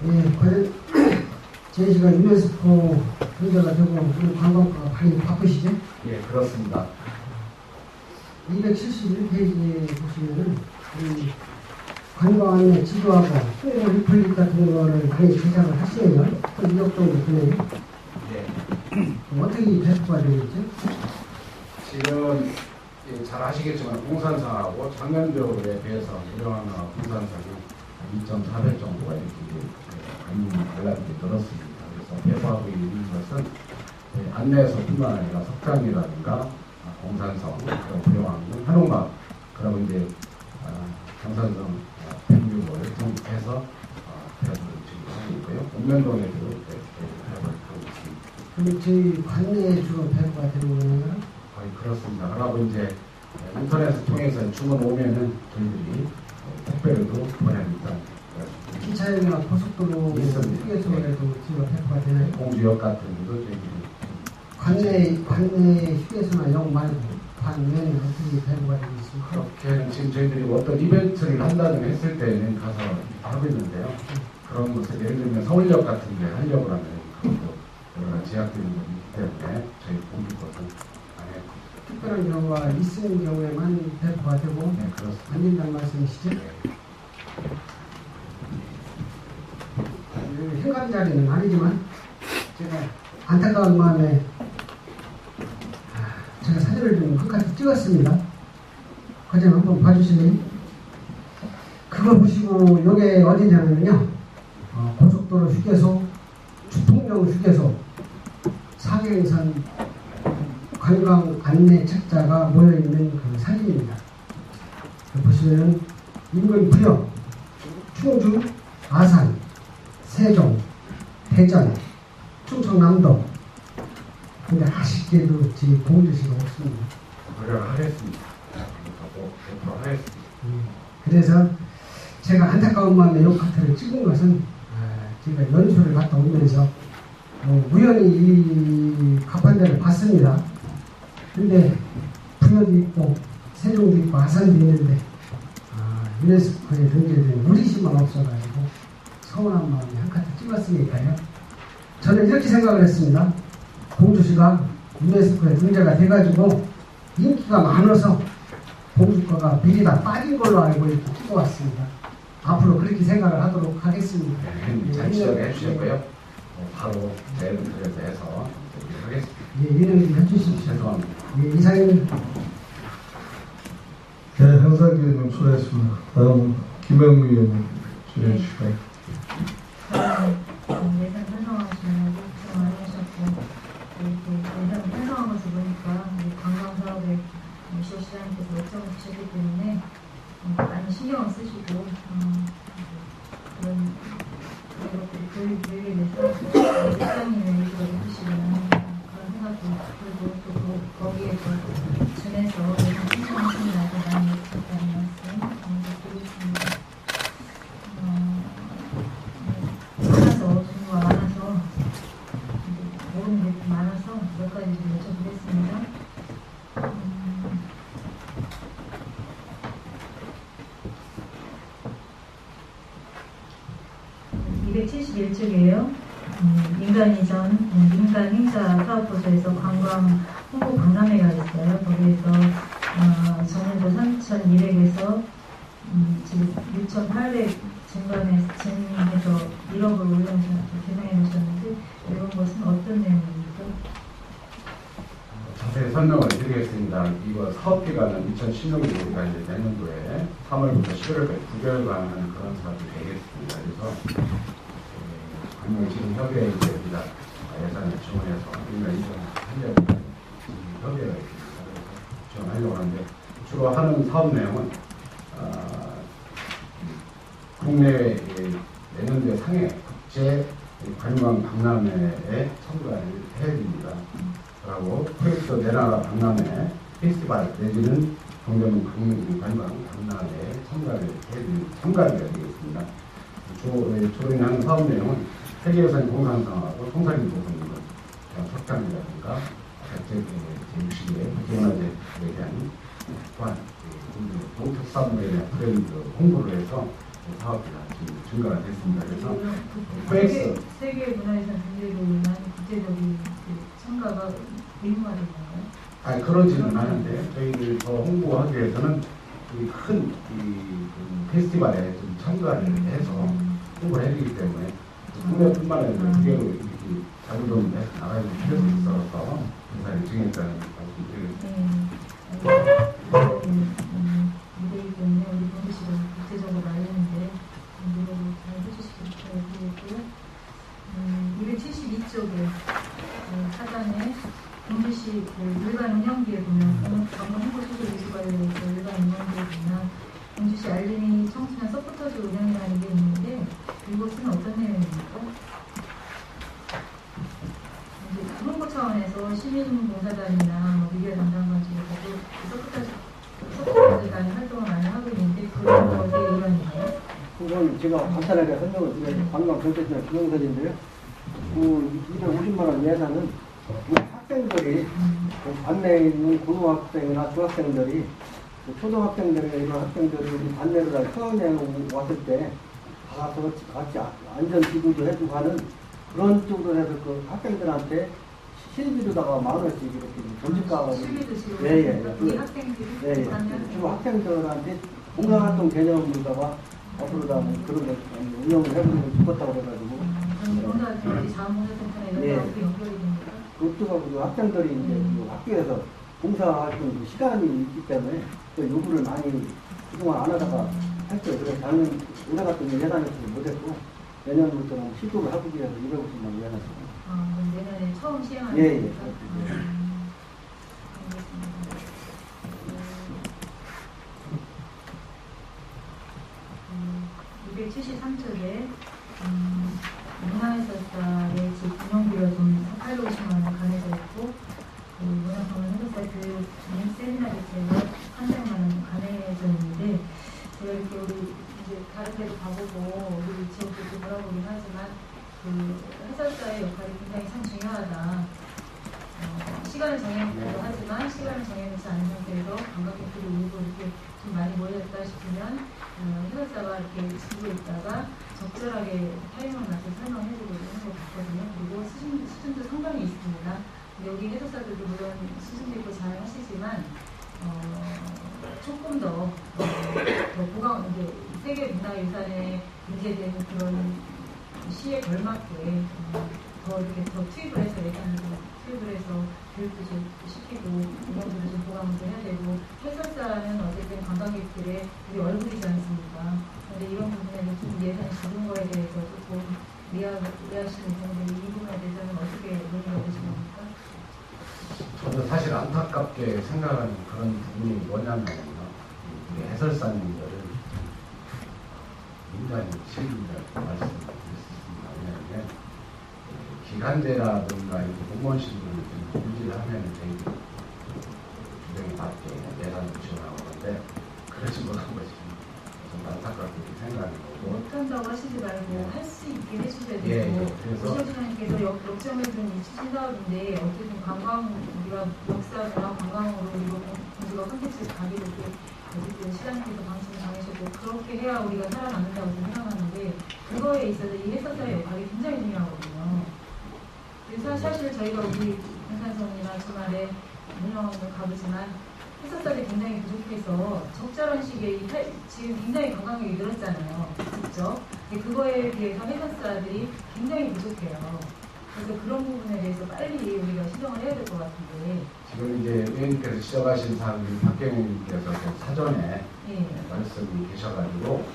예, 과연 제시가 유네스코 등재가 되고 우리 관광가가 많이 바쁘시죠? 예, 그렇습니다. 271페이지에 보시면은 관광 안내 지도하고 홍보 리플릿 같은 거를 많이 제작을 하시네요. 한 2억 정도 드네요. 예. 어떻게 배포가 되겠죠? 지금 잘 아시겠지만 공산사하고 작년도에 비해서 무료하나 공산사는 2,400 정도가 이렇게 관람이 늘었습니다. 그래서 배포하고 있는 것은 안내에서뿐만 아니라 석장이라든가 공산성, 무료하는 한옥마을, 그리고 이제 경산성 106을 통해서 배포를 지금 하고 있고요. 옥면동에도 배포를 하고 있습니다. 그럼 저희 관내에 주로 배포가 되는 거예요? 거의 그렇습니다. 그러고 이제 인터넷을 통해서 주문 오면은 저희들이 택배로도 보냅니다. 기차역이나 고속도로 휴게소에도 지금 배포가 되나요? 공주역 같은 데도 저희들이 관내 휴게소나 역 말고 관내는 어떻게 배포가 되고 있습니까? 그렇게는 지금 저희들이 어떤 이벤트를 한다든 했을 때는 가서 하고 있는데요. 그런 것을 예를 들면 서울역 같은 데 하려고 하면 그것도 여러 가지 제약들이 있기 때문에 저희 공주 것은 안 해요. 특별한 경우가 있는 경우에만 배포가 되고 네, 그렇습니다. 안 된다는 말씀이시죠? 네. 현관 자리는 아니지만 제가 안타까운 마음에 제가 사진을 좀 끝까지 찍었습니다. 그 점 한번 봐주시면 그거 보시고 이게 어디냐면요 고속도로 휴게소, 주통령 휴게소, 상행선 관광 안내 책자가 모여있는 그 사진입니다. 보시면 인근 부여, 충주, 아산, 세종, 대전, 충청남도. 근데 아쉽게도 지금 공주시가 없습니다. 노력하겠습니다. 하겠습니다. 그래서 제가 안타까운 마음에 이 카트를 찍은 것은 제가 연수를 갔다 오면서 우연히 이 가판대를 봤습니다. 근데 부여도 있고 세종도 있고 아산도 있는데 유네스코에 등재된 우리시만 없어가지고 서운한 마음에 한 카트 찍었으니까요. 저는 이렇게 생각을 했습니다. 공주시가 유네스코에 등재가 돼가지고 인기가 많아서 공주과가 미리 다 빠진 걸로 알고 이렇게 찍어왔습니다. 앞으로 그렇게 생각을 하도록 하겠습니다. 네, 잘 지적해 주셨고요. 바로 내일 그래서 해서 하겠습니다. 예, 이런 좀 해주십시오. 죄송합니다. 예, 이사님. 네, 행사기회님 수고하셨습니다. 다음 김영미 의원님 질의해 주실까요? 예산 편성하시느라고 고생 많이 하셨고 예산 편성한 것을 보니까 관광 사업에 시장님께서 역정을 주셨기 때문에 많이 신경을 쓰시고 그런 것들이 보이기 위해서 시장님의 의지가 높으시려는 그런 생각도 들고 또 거기에 준해서 예산 편성하시느라고 많이 노력하셨다는 말씀 드리겠습니다. 많아서 정보가 많아서 모르는 게 많아서 몇 가지 좀 여쭤보겠습니다. 271쪽이에요. 민간 행사 사업부서에서 관광 홍보 박람회가 있어요. 거기에서 전년도 3,200에서 지금 6,800 증가해서 1억을 계산해 놓으셨는데 이런 것은 어떤 내용입니까? 자세히 설명을 드리겠습니다. 이거 사업 기간은 2016년도가 이제 내년도에 3월부터 11월까지 9개월간 그런 사업이 되겠습니다. 그래서 지금 협의회 이제 우리가 예산을 지원해서 우리가 이전하려고 협의회가 있습니다. 지원하려고 하는데 주로 하는 사업 내용은 국내외 내년도에 상해 국제 관광 박람회에 참가를 해야 됩니다. 그리고 프로젝트 내나라 박람회 페스티벌 내지는 동대문 관광 박람회에 참가를 해야 되겠습니다. 조례하는 사업 내용은 세계유산 공산상하고 통살인 보존물, 석탄이라든가 제60의 국제문화재에 대한 또한 농특산물에 대한 브랜드 홍보를 해서 사업비가 지금 증가가 됐습니다. 그래서 세계 문화유산 등재로 인한 국제적인 참가가 의무화된 건가요? 아니 그러지는 않은데 저희들 더 홍보하기 위해서는 큰 페스티벌에 좀 참가를 해서 홍보를 해주기 때문에 국내뿐만 아니라 국외로 이렇게 자주좀 나가야 될 필요가 있어서 회사를 정했다는 말씀드리겠습니다. 무대이기 때문에 우리 본부 씨가 국제적으로 알리는데 노력을 잘 해주시길 바라겠고요. 272쪽에 사전에 본부씨 일반 운영기에 보면 방문 홍보 소속 이수관리에서 일반 운영기에 보면 본부씨 알림이 청소년 서포터즈 운영이라는 게 있는데 이것은 어떤 내용입니까? 홍보 차원에서 시민봉사단이나 미디어 담당관 쪽에서도 서포터즈단의 활동을 많이 하고 있는데 그런 것의 일환이에요? 그건 제가 간단하게 설명을 드려요. 관광정책이나 기능설인데요. 250만 원 예산은 학생들이 반내에 있는 고등학생이나 중학생들이 초등학생들이나 이런 학생들이 반내로 수학여행 왔을 때 가서 같이 안전기구도 해주고 하는 그런 쪽으로 해서 그 학생들한테 실비로다가 10,000원씩 이렇게 전집가가 실비도 지금 이 학생들이 주로 학생들한테 봉사활동 개념으로다가 앞으로다 그런 거 운영을 해보는 게 좋겠다고 해가지고 자원봉사센터나 이런 것도 연결이 됩니까? 그것도 학생들이 이제 학교에서 봉사활동 시간이 있기 때문에 또 요구를 많이 그동안 안 하다가 했어요. 그래서 작년 올해 같은 경우 예산에서 못했고 내년부터는 시도를 하기 위해서 250만 원 예산했어요. 내년에 처음 시행하는 예. 알겠습니다. 273쪽에 문화해설사의 운영비가 좀 850만 원 간해져 있고 문화상황해설사 그 세미나 대체가 300만 원 간해져 있는데 제가 이렇게 우리 이제 다른 데도 가보고 우리 지역들도 돌아보긴 하지만 그 해설사의 역할이 굉장히 참 중요하다. 시간을 정해놓기도 하지만 시간을 정해놓지 않은 상태에서 관광객들이 일부 이렇게 좀 많이 모여졌다 싶으면 해설사가 이렇게 지고 있다가 적절하게 타이밍을 맞춰 설명해주고 하는 것 같거든요. 그리고 수준도 상당히 있습니다. 여기 해설사들도 물론 수준도 있고 잘 하시지만 조금 더 보강 이제 세계 문화유산에 인재된 그런 시에 걸맞게 더 이렇게 더 투입을 해서 예산을 투입을 해서 교육도 좀 시키고 운영들을 좀 보강도 해야 되고 해설사는 어쨌든 관광객들의 우리 얼굴이지 않습니까? 그런데 이런 부분에서 좀 예산이 적은 거에 대해서 조금 이해하시는 분들이 이 부분에 대해서는 어떻게 논의가 되신 겁니까? 저는 사실 안타깝게 생각하는 그런 부분이 뭐냐면요. 우리 해설사님들은 굉장히 책임자라고 말씀드렸습니다. 왜냐하면 기간제라든가 이렇게 공무원 신분을 좀 유지를 하면 저희들이 규정에 맞게 예산을 지원하고 하는데 그러지 못한 것이 좀 안타깝게 생각하는 거고 못한다고 하시지 말고 할 수 있게 해주셔야 되고 그래서 시장님께서 역점을 둔 이 추진 사업인데 어쨌든 관광 우리가 역사나 관광으로 이거 공주가 콘텐츠를 가기로 이렇게 어쨌든 시장님께서 방침을 정하셨고 그렇게 해야 우리가 살아남는다고 생각하는데 그거에 있어서 이 해설사의 역할이 굉장히 중요하거든요. 그래서 사실 저희가 우리 등산성이나 주말에 문영원을 가보지만 해설사들이 굉장히 부족해서 적절한 시기에 지금 굉장히 관광객이 늘었잖아요. 그렇죠? 그거에 비해서 해설사들이 굉장히 부족해요. 그래서 그런 부분에 대해서 빨리 우리가 시정을 해야 될 것 같은데 지금 이제 의원님께서 지적하신 사항이 박경영님께서 사전에 말씀이 계셔가지고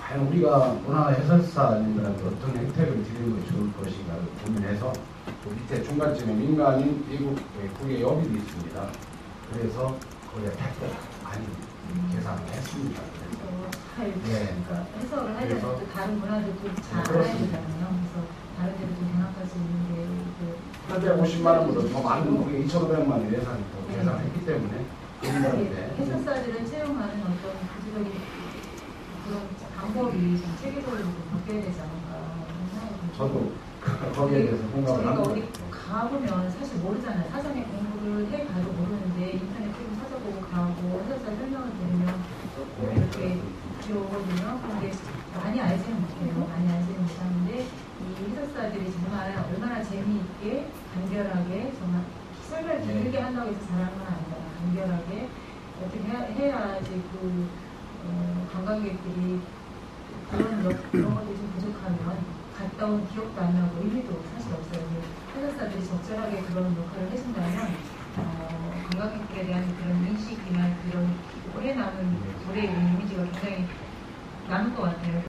과연 우리가 문화해설사님들한테 어떤 혜택을 드리는 것이 좋을 것인가를 고민해서 그 밑에 중간쯤에 민간인 국외 협의도 있습니다. 그래서 거기에 100% 많이 계산을 했습니다. 그러니까 해석을 하려면 다른 문화들도 잘 알아야 되잖아요. 그래서 다른 데도 좀 경합할 수 있는 게 850만 원보다 더 많은 우리 2,500만 원 예산을 더 계산했기 때문에 해설사들을 채용하는 어떤 구조적인 그런 방법이 좀 체계적으로 좀 바뀌어야 되지 않을까 생각합니다. 저도 거기에 대해서 공감을 합니다. 저희가 어디 가보면 사실 모르잖아요. 사전에 공부를 해가도 모르는데 인터넷 좀 찾아보고 가고 해설사 설명을 들으면 쏟고 이렇게 들어오거든요. 근데 많이 알지는 못해요. 많이 알지는 못하는데 이 해설사들이 정말 얼마나 재미있게 간결하게 정말 설명을 길게 한다고 해서 잘하는 건 아니다. 간결하게 어떻게 해야지 관광객들이 그런 것들이 좀 부족하면 갔다 온 기억도 안 나고 의미도 사실 없어요. 해설사들이 적절하게 그런 역할을 해준다면 관광객들에 대한 그런 인식이나 그런 오래 남은 우리의 이미지가 굉장히 남을 것 같아요.